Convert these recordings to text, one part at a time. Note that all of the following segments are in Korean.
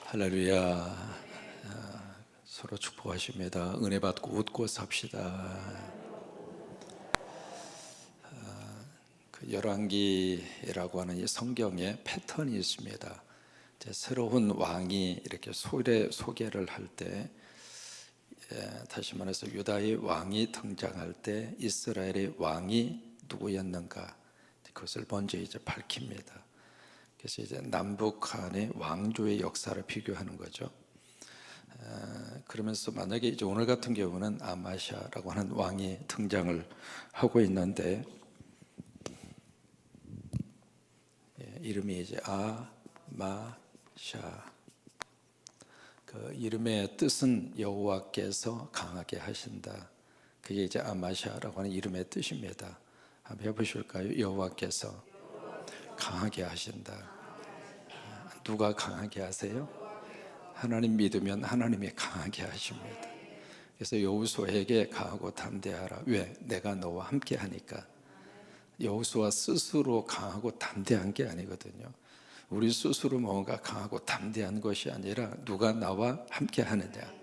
할렐루야. 서로 축복하십니다. 은혜 받고 웃고 삽시다. 그 열왕기라고 하는 이 성경에 패턴이 있습니다. 새로운 왕이 이렇게 소개를 할 때, 다시 말해서 유다의 왕이 등장할 때 이스라엘의 왕이 누구였는가, 그것을 먼저 이제 밝힙니다. 그래서 이제 남북 간의 왕조의 역사를 비교하는 거죠. 그러면서 만약에 이제 오늘 같은 경우는 아마샤라고 하는 왕이 등장을 하고 있는데, 이름이 이제 아마샤. 그 이름의 뜻은 여호와께서 강하게 하신다. 그게 이제 아마샤라고 하는 이름의 뜻입니다. 한번 해보실까요? 여호와께서 강하게 하신다. 누가 강하게 하세요? 하나님 믿으면 하나님이 강하게 하십니다. 그래서 여호수아에게 강하고 담대하라. 왜? 내가 너와 함께 하니까. 여호수아 스스로 강하고 담대한 게 아니거든요. 우리 스스로 뭔가 강하고 담대한 것이 아니라 누가 나와 함께 하느냐.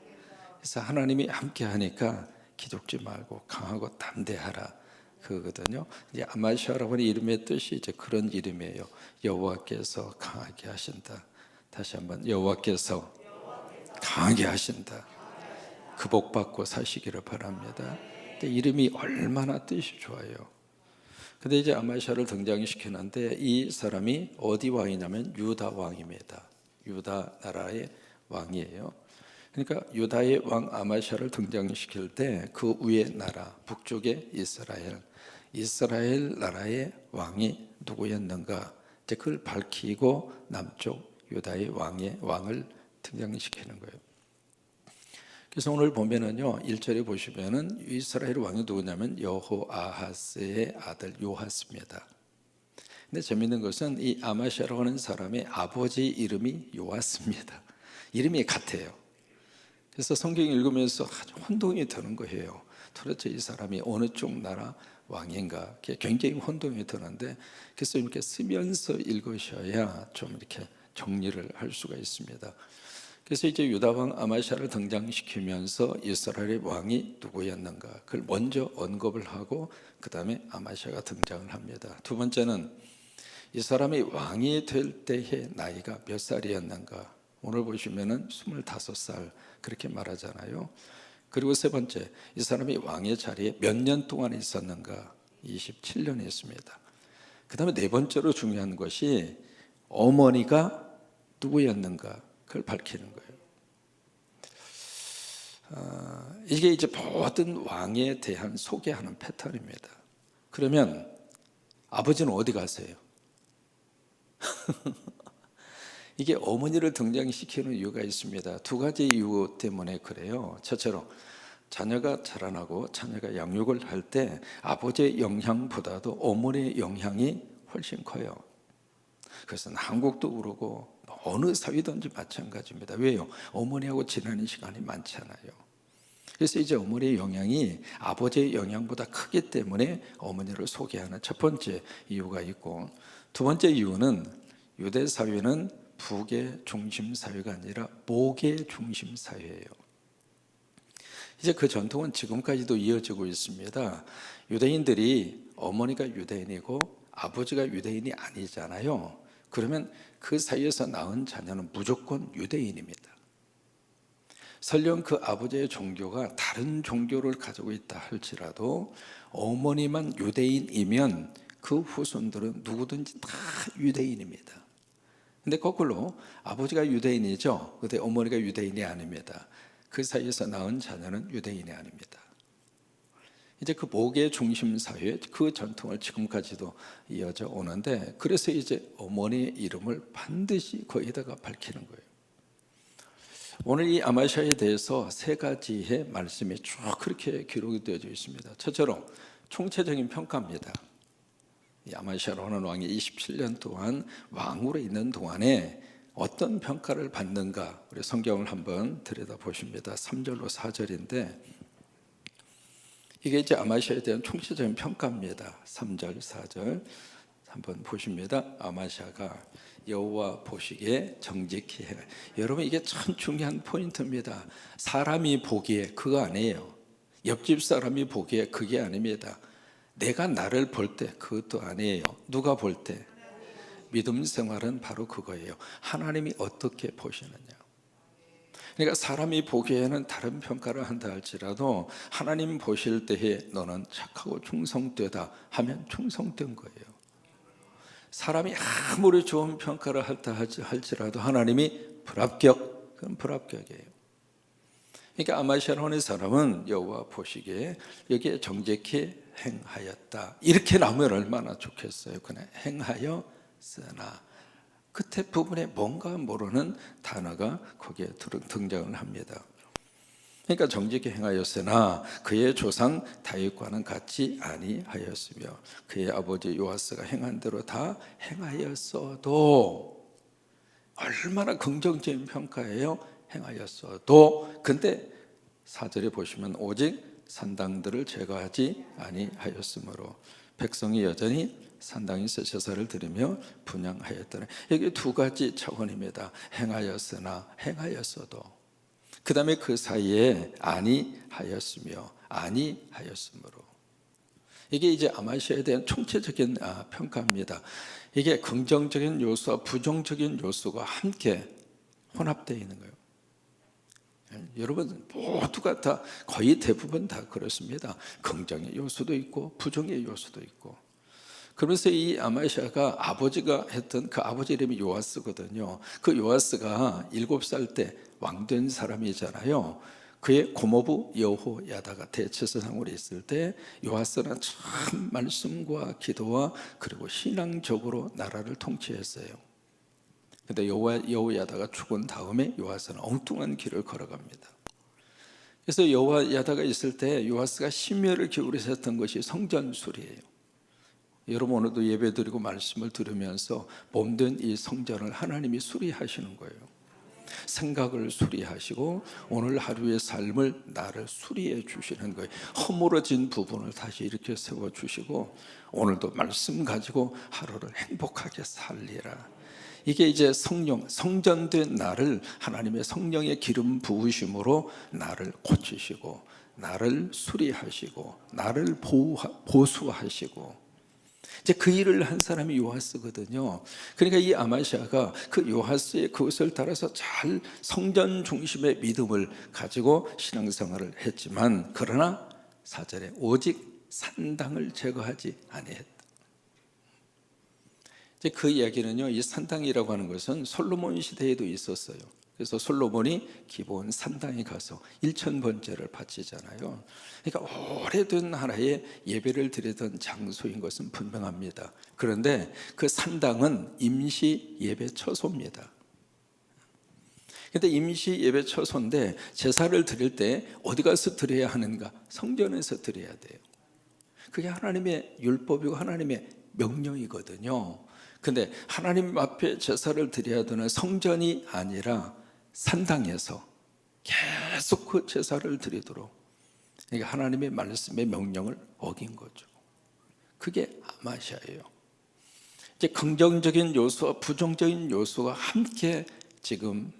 그래서 하나님이 함께 하니까 기죽지 말고 강하고 담대하라, 그거거든요. 이제 아마샤라고 하는 이름의 뜻이 이제 그런 이름이에요. 여호와께서 강하게 하신다. 다시 한번, 여호와께서 강하게 하신다. 그 복 받고 사시기를 바랍니다. 근데 이름이 얼마나 뜻이 좋아요. 근데 이제 아마샤를 등장시키는데 이 사람이 어디 왕이냐면 유다 왕입니다. 유다 나라의 왕이에요. 그러니까 유다의 왕 아마샤를 등장시킬 때 그 위에 나라, 북쪽의 이스라엘 나라의 왕이 누구였는가, 이제 그걸 밝히고 남쪽 유다의 왕을 등장시키는 거예요. 그래서 오늘 보면은요, 1절에 보시면은 이스라엘 왕이 누구냐면 여호아하스의 아들 요아스입니다. 근데 재밌는 것은 이 아마샤라고 하는 사람의 아버지 이름이 요아스입니다. 이름이 같아요. 그래서 성경 읽으면서 아주 혼동이 드는 거예요. 도대체 이 사람이 어느 쪽 나라 왕인가, 굉장히 혼동이 드는데, 그래서 이렇게 쓰면서 읽으셔야 좀 이렇게 정리를 할 수가 있습니다. 그래서 이제 유다 왕 아마샤를 등장시키면서 이스라엘의 왕이 누구였는가, 그걸 먼저 언급을 하고 그 다음에 아마샤가 등장을 합니다. 두 번째는 이 사람이 왕이 될 때의 나이가 몇 살이었는가. 오늘 보시면은 25살 그렇게 말하잖아요. 그리고 세 번째, 이 사람이 왕의 자리에 몇 년 동안 있었는가. 27년이 있습니다. 그 다음에 네 번째로 중요한 것이 어머니가 누구였는가, 그걸 밝히는 거예요. 이게 이제 모든 왕에 대한 소개하는 패턴입니다. 그러면 아버지는 어디 가세요? 이게 어머니를 등장시키는 이유가 있습니다. 두 가지 이유 때문에 그래요. 첫째로 자녀가 자라나고 자녀가 양육을 할 때 아버지의 영향보다도 어머니의 영향이 훨씬 커요. 그래서 한국도 그러고 어느 사회든지 마찬가지입니다. 왜요? 어머니하고 지내는 시간이 많잖아요. 그래서 이제 어머니의 영향이 아버지의 영향보다 크기 때문에 어머니를 소개하는 첫 번째 이유가 있고, 두 번째 이유는 유대 사회는 북의 중심 사회가 아니라 목의 중심 사회예요. 이제 그 전통은 지금까지도 이어지고 있습니다. 유대인들이 어머니가 유대인이고 아버지가 유대인이 아니잖아요. 그러면 그 사이에서 낳은 자녀는 무조건 유대인입니다. 설령 그 아버지의 종교가 다른 종교를 가지고 있다 할지라도 어머니만 유대인이면 그 후손들은 누구든지 다 유대인입니다. 근데 거꾸로 아버지가 유대인이죠. 근데 어머니가 유대인이 아닙니다. 그 사이에서 낳은 자녀는 유대인이 아닙니다. 이제 그 목의 중심 사회, 그 전통을 지금까지도 이어져 오는데, 그래서 이제 어머니의 이름을 반드시 거기다가 밝히는 거예요. 오늘 이 아마샤에 대해서 세 가지의 말씀이 쭉 그렇게 기록이 되어져 있습니다. 첫째로 총체적인 평가입니다. 이 아마샤라는 왕이 27년 동안 왕으로 있는 동안에 어떤 평가를 받는가, 우리 성경을 한번 들여다보십니다. 3절로 4절인데 이게 이제 아마샤에 대한 총체적인 평가입니다. 3절, 4절. 한번 보십니다. 아마샤가 여호와 보시기에 정직히 해. 여러분 이게 참 중요한 포인트입니다. 사람이 보기에 그거 아니에요. 옆집 사람이 보기에 그게 아닙니다. 내가 나를 볼 때 그것도 아니에요. 누가 볼 때? 믿음 생활은 바로 그거예요. 하나님이 어떻게 보시느냐. 그러니까 사람이 보기에는 다른 평가를 한다 할지라도 하나님 보실 때에 너는 착하고 충성되다 하면 충성된 거예요. 사람이 아무리 좋은 평가를 한다 할지라도 하나님이 불합격, 그건 불합격이에요. 그러니까 아마샤론의 사람은 여호와 보시기에 여기에 정직히 행하였다. 이렇게 나오면 얼마나 좋겠어요. 그냥 행하였으나 끝에 부분에 뭔가 모르는 단어가 거기에 등장을 합니다. 그러니까 정직히 행하였으나 그의 조상 다윗과는 같지 아니하였으며 그의 아버지 요아스가 행한 대로 다 행하였어도 얼마나 긍정적인 평가예요. 행하였어도 근데 4절에 보시면 오직 산당들을 제거하지 아니하였으므로 백성이 여전히 산당에서 제사를 드리며 분향하였더라. 여기 두 가지 차원입니다. 행하였으나 행하였어도 그 다음에 그 사이에 아니하였으며 아니하였으므로 이게 이제 아마시아에 대한 총체적인 평가입니다. 이게 긍정적인 요소와 부정적인 요소가 함께 혼합되어 있는 거예요. 여러분 모두가 다 거의 대부분 다 그렇습니다. 긍정의 요소도 있고 부정의 요소도 있고. 그러면서 이 아마시아가 아버지가 했던 그 아버지 이름이 요아스거든요. 그 요아스가 7살 때 왕된 사람이잖아요. 그의 고모부 여호야다가 대제사장으로 있을 때 요아스는 참 말씀과 기도와 그리고 신앙적으로 나라를 통치했어요. 근데 여호야다가 죽은 다음에 요아스는 엉뚱한 길을 걸어갑니다. 그래서 여호야다가 있을 때 요아스가 심혈을 기울여서 했던 것이 성전 수리예요. 여러분 오늘도 예배드리고 말씀을 들으면서 몸된 이 성전을 하나님이 수리하시는 거예요. 생각을 수리하시고 오늘 하루의 삶을 나를 수리해 주시는 거예요. 허물어진 부분을 다시 이렇게 세워주시고 오늘도 말씀 가지고 하루를 행복하게 살리라. 이게 이제 성전된 나를 하나님의 성령의 기름 부으심으로 나를 고치시고 나를 수리하시고 나를 보수하시고 이제 그 일을 한 사람이 요아스거든요. 그러니까 이 아마시아가 그 요아스의 그것을 따라서 잘 성전 중심의 믿음을 가지고 신앙생활을 했지만 그러나 4절에 오직 산당을 제거하지 아니했다. 이제 그 이야기는요, 이 산당이라고 하는 것은 솔로몬 시대에도 있었어요. 그래서 솔로몬이 기본 산당에 가서 1000번제를 바치잖아요. 그러니까 오래된 하나의 예배를 드리던 장소인 것은 분명합니다. 그런데 그 산당은 임시 예배 처소입니다. 근데 임시 예배 처소인데 제사를 드릴 때 어디 가서 드려야 하는가? 성전에서 드려야 돼요. 그게 하나님의 율법이고 하나님의 명령이거든요. 근데 하나님 앞에 제사를 드려야 되는 성전이 아니라 산당에서 계속 그 제사를 드리도록, 그러니까 하나님의 말씀의 명령을 어긴 거죠. 그게 아마시아예요. 이제 긍정적인 요소와 부정적인 요소가 함께 지금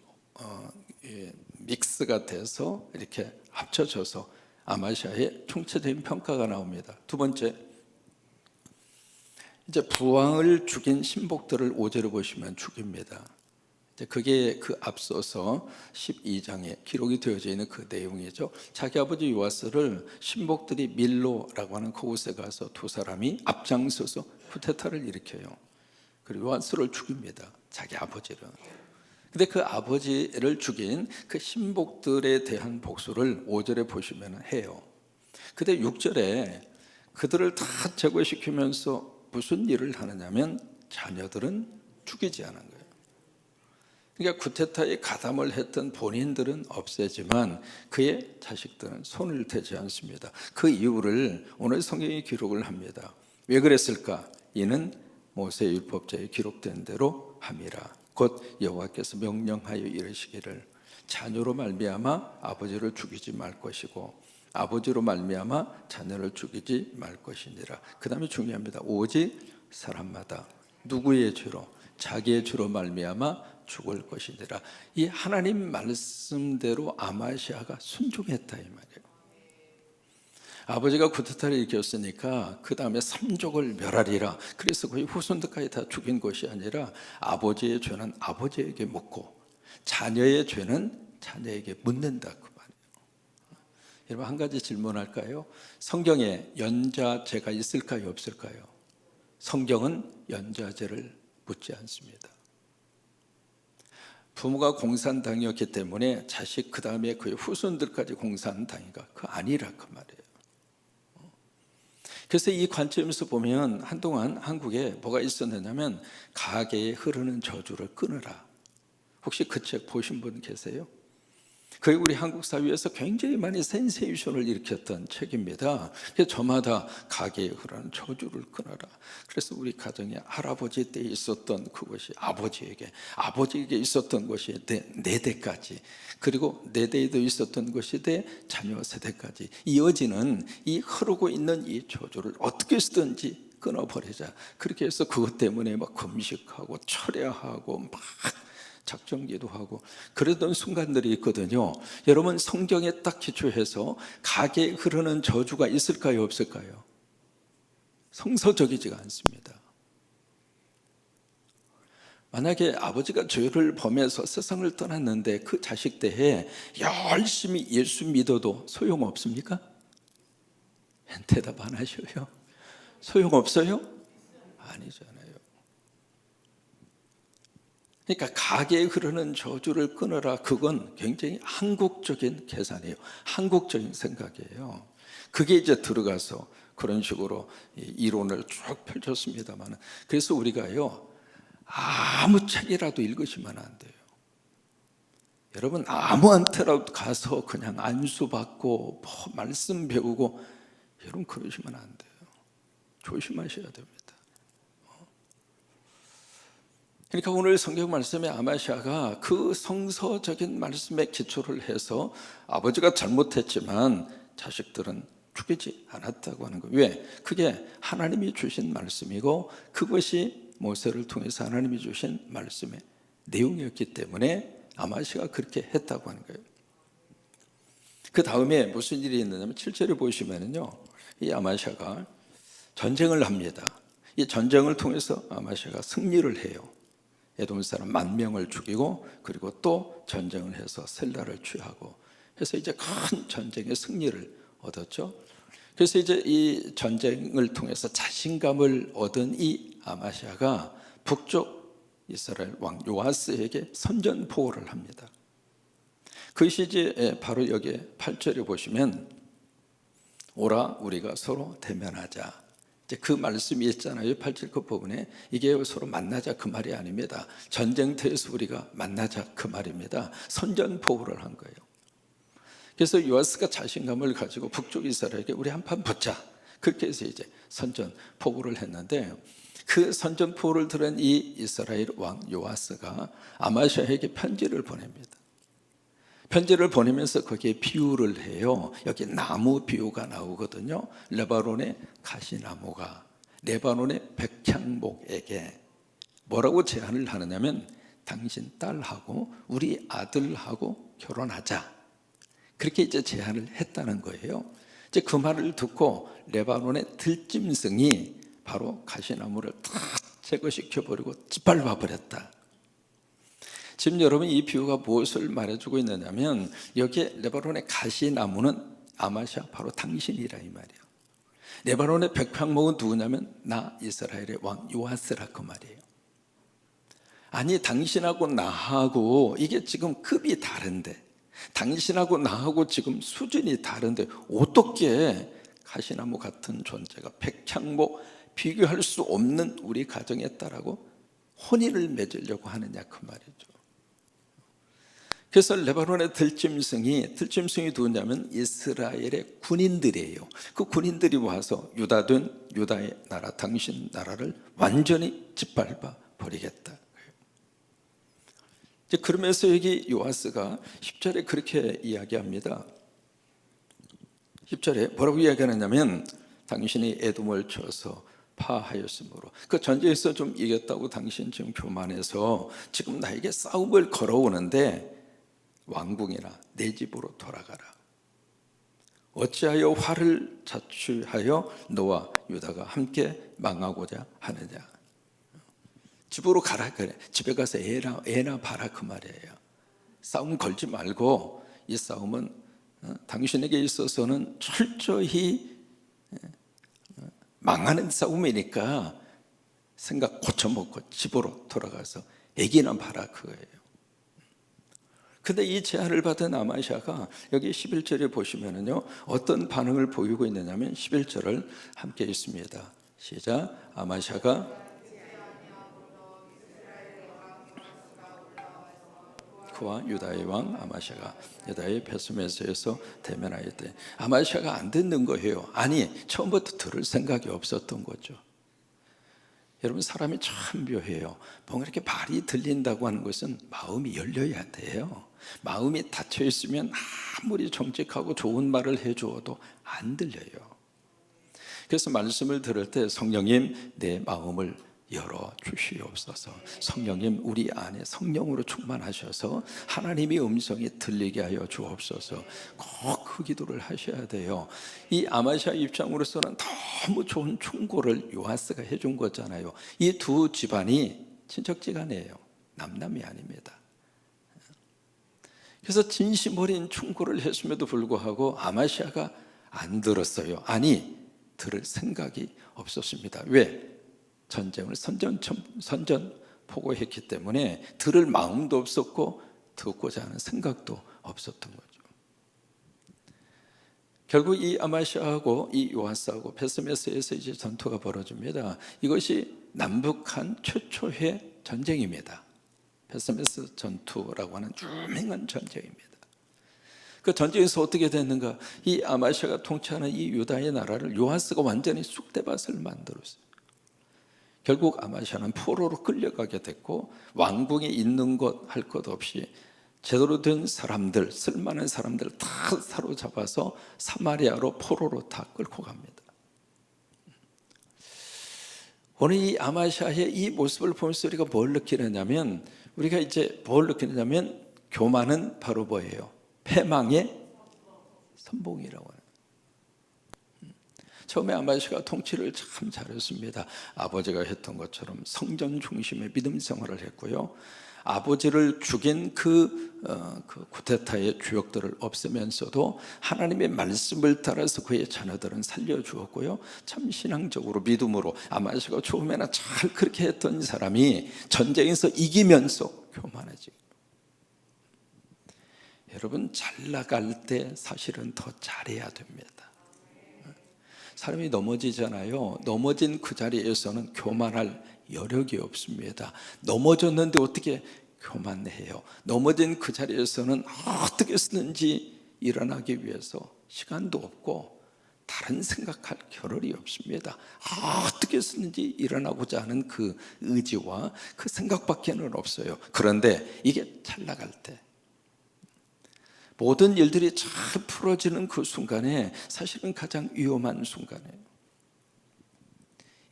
믹스가 돼서 이렇게 합쳐져서 아마시아의 총체적인 평가가 나옵니다. 두 번째, 이제 부왕을 죽인 신복들을 5절을 보시면 죽입니다. 그게 그 앞서서 12장에 기록이 되어져 있는 그 내용이죠. 자기 아버지 요아스를 신복들이 밀로라고 하는 그곳에 가서 두 사람이 앞장서서 쿠데타를 일으켜요. 그리고 요아스를 죽입니다. 자기 아버지를. 근데 그 아버지를 죽인 그 신복들에 대한 복수를 5절에 보시면 해요. 근데 6절에 그들을 다 제거시키면서 무슨 일을 하느냐면 자녀들은 죽이지 않은 거예요. 그러니까 쿠데타에 가담을 했던 본인들은 없애지만 그의 자식들은 손을 대지 않습니다. 그 이유를 오늘 성경이 기록을 합니다. 왜 그랬을까? 이는 모세 율법자에 기록된 대로 함이라. 곧 여호와께서 명령하여 이르시기를 자녀로 말미암아 아버지를 죽이지 말 것이고 아버지로 말미암아 자녀를 죽이지 말 것이니라. 그 다음에 중요합니다. 오직 사람마다 누구의 죄로? 자기의 죄로 말미암아 죽을 것이니라. 이 하나님 말씀대로 아마시아가 순종했다 이 말이에요. 아버지가 쿠데타를 일으켰으니까 그 다음에 삼족을 멸하리라. 그래서 거의 후손들까지 다 죽인 것이 아니라 아버지의 죄는 아버지에게 묻고 자녀의 죄는 자녀에게 묻는다 그 말이에요. 여러분 한 가지 질문할까요? 성경에 연좌제가 있을까요 없을까요? 성경은 연좌제를 묻지 않습니다. 부모가 공산당이었기 때문에 자식 그 다음에 그의 후손들까지 공산당이가 그 아니라 그 말이에요. 그래서 이 관점에서 보면 한동안 한국에 뭐가 있었느냐면 가계에 흐르는 저주를 끊으라. 혹시 그 책 보신 분 계세요? 그게 우리 한국 사회에서 굉장히 많이 센세이션을 일으켰던 책입니다. 그래서 저마다 가계에 흐르는 저주를 끊어라. 그래서 우리 가정에 할아버지 때 있었던 그것이 아버지에게 있었던 것이 네 대까지, 그리고 네 대에도 있었던 것이 내 자녀 세대까지 이어지는 이 흐르고 있는 이 저주를 어떻게 쓰든지 끊어버리자. 그렇게 해서 그것 때문에 막 금식하고 철야하고 막 작정기도 하고 그러던 순간들이 있거든요. 여러분 성경에 딱 기초해서 가게에 흐르는 저주가 있을까요 없을까요? 성서적이지가 않습니다. 만약에 아버지가 죄를 범해서 세상을 떠났는데 그 자식 때에 열심히 예수 믿어도 소용없습니까? 대답 안 하셔요. 소용없어요? 아니잖아요. 그러니까 가게에 흐르는 저주를 끊어라. 그건 굉장히 한국적인 계산이에요. 한국적인 생각이에요. 그게 이제 들어가서 그런 식으로 이론을 쭉 펼쳤습니다만, 그래서 우리가요 아무 책이라도 읽으시면 안 돼요. 여러분 아무한테라도 가서 그냥 안수 받고 말씀 배우고 여러분 그러시면 안 돼요. 조심하셔야 됩니다. 그러니까 오늘 성경 말씀에 아마시아가 그 성서적인 말씀에 기초를 해서 아버지가 잘못했지만 자식들은 죽이지 않았다고 하는 거예요. 왜? 그게 하나님이 주신 말씀이고 그것이 모세를 통해서 하나님이 주신 말씀의 내용이었기 때문에 아마시아가 그렇게 했다고 하는 거예요. 그 다음에 무슨 일이 있느냐면 7절에 보시면은요, 이 아마시아가 전쟁을 합니다. 이 전쟁을 통해서 아마시아가 승리를 해요. 에돔 사람 10,000명을 죽이고 그리고 또 전쟁을 해서 셀라를 취하고 해서 이제 큰 전쟁의 승리를 얻었죠. 그래서 이제 이 전쟁을 통해서 자신감을 얻은 이 아마시아가 북쪽 이스라엘 왕 요아스에게 선전포고를 합니다. 그것이 이제 바로 여기 8절에 보시면 오라 우리가 서로 대면하자. 그 말씀이 있잖아요. 8절 그 부분에 이게 서로 만나자 그 말이 아닙니다. 전쟁터에서 우리가 만나자 그 말입니다. 선전포고를 한 거예요. 그래서 요아스가 자신감을 가지고 북쪽 이스라엘에게 우리 한판 붙자 그렇게 해서 이제 선전포고를 했는데 그 선전포고를 들은 이 이스라엘 왕 요아스가 아마시아에게 편지를 보냅니다. 편지를 보내면서 거기에 비유를 해요. 여기 나무 비유가 나오거든요. 레바논의 가시나무가 레바논의 백향목에게 뭐라고 제안을 하느냐면 당신 딸하고 우리 아들하고 결혼하자. 그렇게 이제 제안을 했다는 거예요. 이제 그 말을 듣고 레바논의 들짐승이 바로 가시나무를 다 제거시켜버리고 짓밟아 버렸다. 지금 여러분 이 비유가 무엇을 말해주고 있느냐면 여기에 레바논의 가시나무는 아마시아 바로 당신이라 이 말이에요. 레바논의 백향목은 누구냐면 나 이스라엘의 왕 요아스라 그 말이에요. 아니 당신하고 나하고 이게 지금 급이 다른데 당신하고 나하고 지금 수준이 다른데 어떻게 가시나무 같은 존재가 백향목 비교할 수 없는 우리 가정에 딸하고 혼인을 맺으려고 하느냐 그 말이죠. 그래서 레바논의 들짐승이 누구냐면 이스라엘의 군인들이에요. 그 군인들이 와서 유다의 나라 당신 나라를 완전히 짓밟아 버리겠다. 그러면서 여기 요아스가 10절에 그렇게 이야기합니다. 10절에 뭐라고 이야기하느냐면 당신이 에돔을 쳐서 파하였으므로. 그 전쟁에서 좀 이겼다고 당신 지금 교만해서 지금 나에게 싸움을 걸어오는데 왕궁이나 내 집으로 돌아가라. 어찌하여 화를 자초하여 너와 유다가 함께 망하고자 하느냐. 집으로 가라 그래. 집에 가서 애나 봐라 그 말이에요. 싸움 걸지 말고 이 싸움은 당신에게 있어서는 철저히 망하는 싸움이니까 생각 고쳐먹고 집으로 돌아가서 애기나 봐라 그거예요. 근데 이 제안을 받은 아마시아가 여기 11절에 보시면은요, 어떤 반응을 보이고 있느냐면 11절을 함께 읽습니다. 시작. 아마시아가 그와 유다의 왕 아마시아가 유다의 베스메스에서 대면하였대. 아마시아가 안 듣는 거예요. 아니, 처음부터 들을 생각이 없었던 거죠. 여러분, 사람이 참 묘해요. 뭔가 이렇게 말이 들린다고 하는 것은 마음이 열려야 돼요. 마음이 닫혀 있으면 아무리 정직하고 좋은 말을 해주어도 안 들려요. 그래서 말씀을 들을 때 성령님 내 마음을 열어 주시옵소서. 성령님 우리 안에 성령으로 충만하셔서 하나님의 음성이 들리게 하여 주옵소서. 꼭 그 기도를 하셔야 돼요. 이 아마시아 입장으로서는 너무 좋은 충고를 요아스가 해준 거잖아요. 이 두 집안이 친척지간이에요. 남남이 아닙니다. 그래서 진심 어린 충고를 했음에도 불구하고 아마시아가 안 들었어요. 아니, 들을 생각이 없었습니다. 왜? 전쟁을 선전포고했기 때문에 들을 마음도 없었고 듣고자 하는 생각도 없었던 거죠. 결국 이 아마시아하고 이 요아스하고 베스메스에서 이제 전투가 벌어집니다. 이것이 남북한 최초의 전쟁입니다. 베스메스 전투라고 하는 유명한 전쟁입니다. 그 전쟁에서 어떻게 됐는가? 이 아마시아가 통치하는 이 유다의 나라를 요아스가 완전히 쑥대밭을 만들었어요. 결국 아마시아는 포로로 끌려가게 됐고 왕궁에 있는 것 할 것 없이 제대로 된 사람들, 쓸만한 사람들 다 사로잡아서 사마리아로 포로로 다 끌고 갑니다. 오늘 이 아마시아의 이 모습을 보면서 우리가 뭘 느끼느냐면 교만은 바로 뭐예요? 패망의 선봉이라고 하는. 처음에 아마시아가 통치를 참 잘했습니다. 아버지가 했던 것처럼 성전 중심의 믿음 생활을 했고요. 아버지를 죽인 그 쿠데타의 주역들을 없애면서도 하나님의 말씀을 따라서 그의 자녀들은 살려주었고요. 참 신앙적으로 믿음으로 아마시아가 처음에는 잘 그렇게 했던 사람이 전쟁에서 이기면서 교만해지고. 여러분, 잘 나갈 때 사실은 더 잘해야 됩니다. 사람이 넘어지잖아요. 넘어진 그 자리에서는 교만할 여력이 없습니다. 넘어졌는데 어떻게 교만해요? 넘어진 그 자리에서는 어떻게 쓰는지 일어나기 위해서 시간도 없고 다른 생각할 겨를이 없습니다. 어떻게 쓰는지 일어나고자 하는 그 의지와 그 생각밖에는 없어요. 그런데 이게 잘 나갈 때 모든 일들이 잘 풀어지는 그 순간에 사실은 가장 위험한 순간이에요.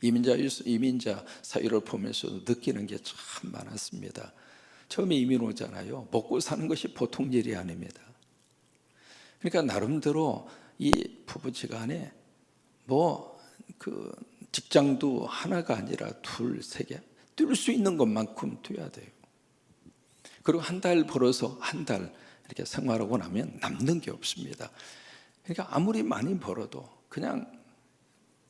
이민자 사회를 보면서도 느끼는 게 참 많았습니다. 처음에 이민 오잖아요. 먹고 사는 것이 보통 일이 아닙니다. 그러니까 나름대로 이 부부지간에 직장도 하나가 아니라 둘, 세 개 뛸 수 있는 것만큼 뛰어야 돼요. 그리고 한 달 벌어서 한 달 이렇게 생활하고 나면 남는 게 없습니다. 그러니까 아무리 많이 벌어도 그냥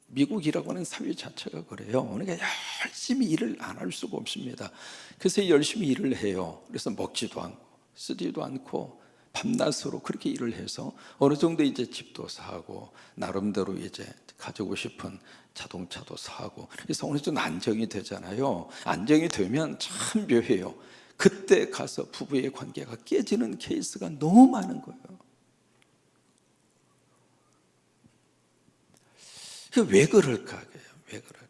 미국이라고 하는 사회 자체가 그래요. 그러니까 열심히 일을 안 할 수가 없습니다. 그래서 열심히 일을 해요. 그래서 먹지도 않고 쓰지도 않고 밤낮으로 그렇게 일을 해서 어느 정도 이제 집도 사고 나름대로 이제 가지고 싶은 자동차도 사고 그래서 어느 정도 안정이 되잖아요. 안정이 되면 참 묘해요. 그때 가서 부부의 관계가 깨지는 케이스가 너무 많은 거예요. 왜 그럴까? 왜 그럴까?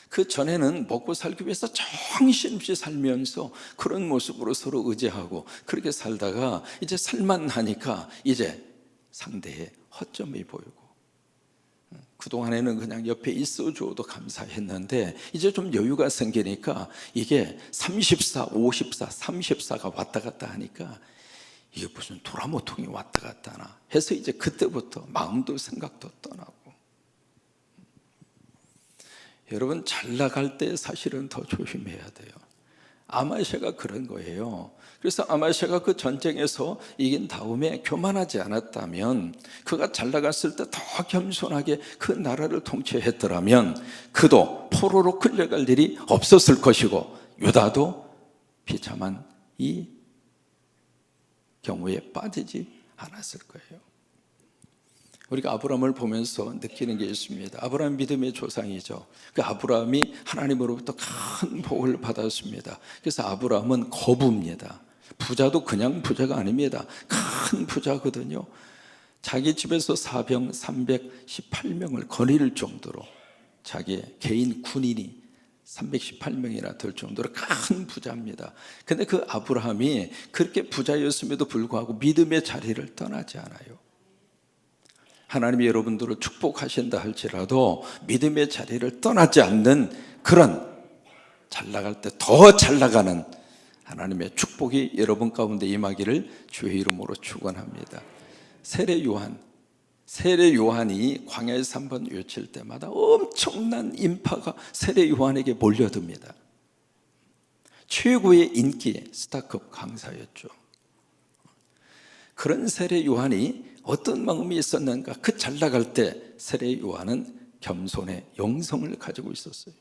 그 전에는 먹고 살기 위해서 정신없이 살면서 그런 모습으로 서로 의지하고 그렇게 살다가 이제 살만 하니까 이제 상대의 허점이 보이고 그동안에는 그냥 옆에 있어줘도 감사했는데 이제 좀 여유가 생기니까 이게 34, 54, 34가 왔다 갔다 하니까 이게 무슨 도라모통이 왔다 갔다 하나 해서 이제 그때부터 마음도 생각도 떠나고. 여러분, 잘 나갈 때 사실은 더 조심해야 돼요. 아마시아가 그런 거예요. 그래서 아마시아가 그 전쟁에서 이긴 다음에 교만하지 않았다면, 그가 잘 나갔을 때 더 겸손하게 그 나라를 통치했더라면 그도 포로로 끌려갈 일이 없었을 것이고 유다도 비참한 이 경우에 빠지지 않았을 거예요. 우리가 아브라함을 보면서 느끼는 게 있습니다. 아브라함 믿음의 조상이죠. 그 아브라함이 하나님으로부터 큰 복을 받았습니다. 그래서 아브라함은 거부입니다. 부자도 그냥 부자가 아닙니다. 큰 부자거든요. 자기 집에서 사병 318명을 거닐 정도로, 자기 개인 군인이 318명이나 될 정도로 큰 부자입니다. 근데 그 아브라함이 그렇게 부자였음에도 불구하고 믿음의 자리를 떠나지 않아요. 하나님이 여러분들을 축복하신다 할지라도 믿음의 자리를 떠나지 않는, 그런 잘 나갈 때 더 잘 나가는 하나님의 축복이 여러분 가운데 임하기를 주의 이름으로 축원합니다. 세례 요한이 광야에서 한번 외칠 때마다 엄청난 인파가 세례 요한에게 몰려듭니다. 최고의 인기 스타급 강사였죠. 그런 세례 요한이 어떤 마음이 있었는가? 그 잘 나갈 때 세례 요한은 겸손의 영성을 가지고 있었어요.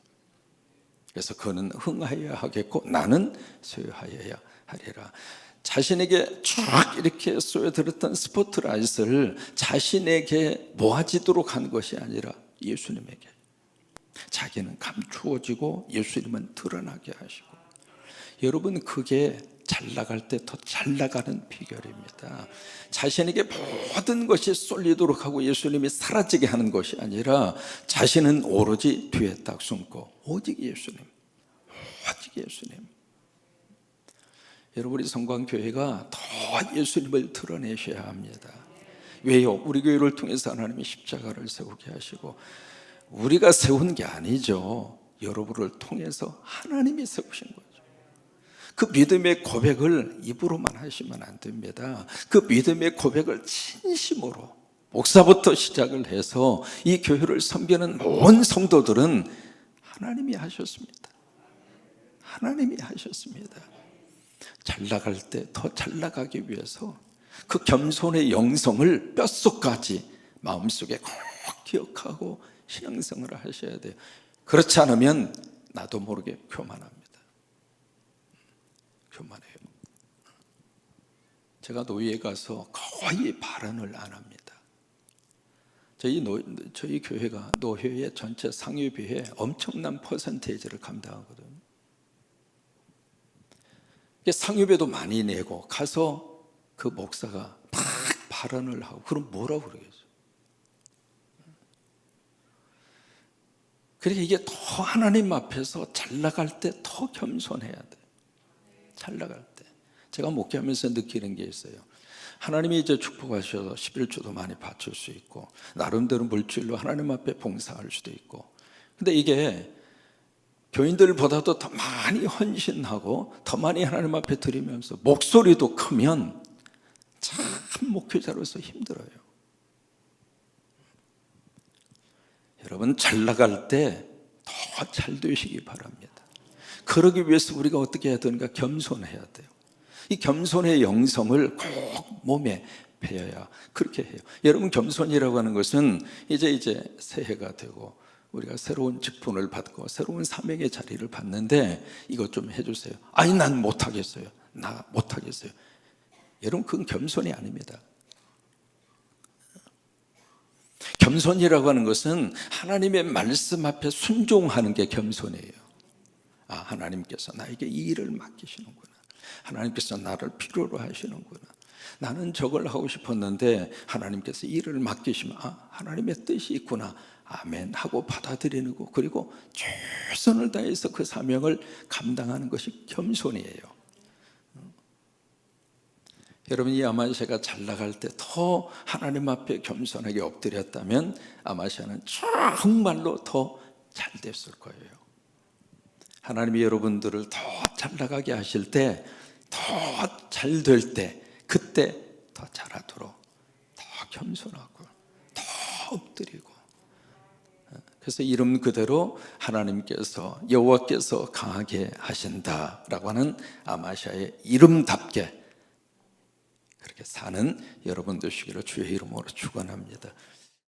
그래서 그는 흥하여야 하겠고 나는 쇠하여야 하리라. 자신에게 쫙 이렇게 쏘여들었던 스포트라이트를 자신에게 모아지도록 한 것이 아니라 예수님에게, 자기는 감추어지고 예수님은 드러나게 하시고. 여러분, 그게 잘 나갈 때 더 잘 나가는 비결입니다. 자신에게 모든 것이 쏠리도록 하고 예수님이 사라지게 하는 것이 아니라 자신은 오로지 뒤에 딱 숨고 오직 예수님, 오직 예수님. 여러분, 우리 성광교회가 더 예수님을 드러내셔야 합니다. 왜요? 우리 교회를 통해서 하나님이 십자가를 세우게 하시고, 우리가 세운 게 아니죠. 여러분을 통해서 하나님이 세우신 거예요. 그 믿음의 고백을 입으로만 하시면 안 됩니다. 그 믿음의 고백을 진심으로, 목사부터 시작을 해서 이 교회를 섬기는 온 성도들은 하나님이 하셨습니다. 하나님이 하셨습니다. 잘 나갈 때 더 잘 나가기 위해서 그 겸손의 영성을 뼛속까지 마음속에 꼭 기억하고 신앙생활을 하셔야 돼요. 그렇지 않으면 나도 모르게 교만합니다. 교만해요. 제가 노예에 가서 거의 발언을 안 합니다. 저희 교회가 노회의 전체 상위비의 엄청난 퍼센테이지를 감당하거든요. 상위비도 많이 내고 가서 그 목사가 막 발언을 하고, 그럼 뭐라고 그러겠어요? 그러니까 이게 더 하나님 앞에서 잘 나갈 때 더 겸손해야 돼. 잘 나갈 때. 제가 목회하면서 느끼는 게 있어요. 하나님이 이제 축복하셔서 11조도 많이 바칠 수 있고, 나름대로 물질로 하나님 앞에 봉사할 수도 있고, 근데 이게 교인들보다도 더 많이 헌신하고 더 많이 하나님 앞에 드리면서 목소리도 크면 참 목회자로서 힘들어요. 여러분, 잘 나갈 때 더 잘 되시기 바랍니다. 그러기 위해서 우리가 어떻게 해야 되는가? 겸손해야 돼요. 이 겸손의 영성을 꼭 몸에 배워야 그렇게 해요. 여러분, 겸손이라고 하는 것은 이제 새해가 되고 우리가 새로운 직분을 받고 새로운 사명의 자리를 받는데, 이것 좀 해주세요. 아니, 난 못하겠어요. 나 못하겠어요. 여러분, 그건 겸손이 아닙니다. 겸손이라고 하는 것은 하나님의 말씀 앞에 순종하는 게 겸손이에요. 아, 하나님께서 나에게 이 일을 맡기시는구나. 하나님께서 나를 필요로 하시는구나. 나는 저걸 하고 싶었는데 하나님께서 이 일을 맡기시면, 아, 하나님의 뜻이 있구나. 아멘 하고 받아들이는 거, 그리고 최선을 다해서 그 사명을 감당하는 것이 겸손이에요. 여러분, 이 아마시아가 잘 나갈 때 더 하나님 앞에 겸손하게 엎드렸다면 아마시아는 정말로 더 잘 됐을 거예요. 하나님이 여러분들을 더 잘 나가게 하실 때, 더 잘 될 때, 그때 더 잘하도록 더 겸손하고 더 엎드리고, 그래서 이름 그대로 하나님께서, 여호와께서 강하게 하신다라고 하는 아마시아의 이름답게 그렇게 사는 여러분 되시기를 주의 이름으로 축원합니다.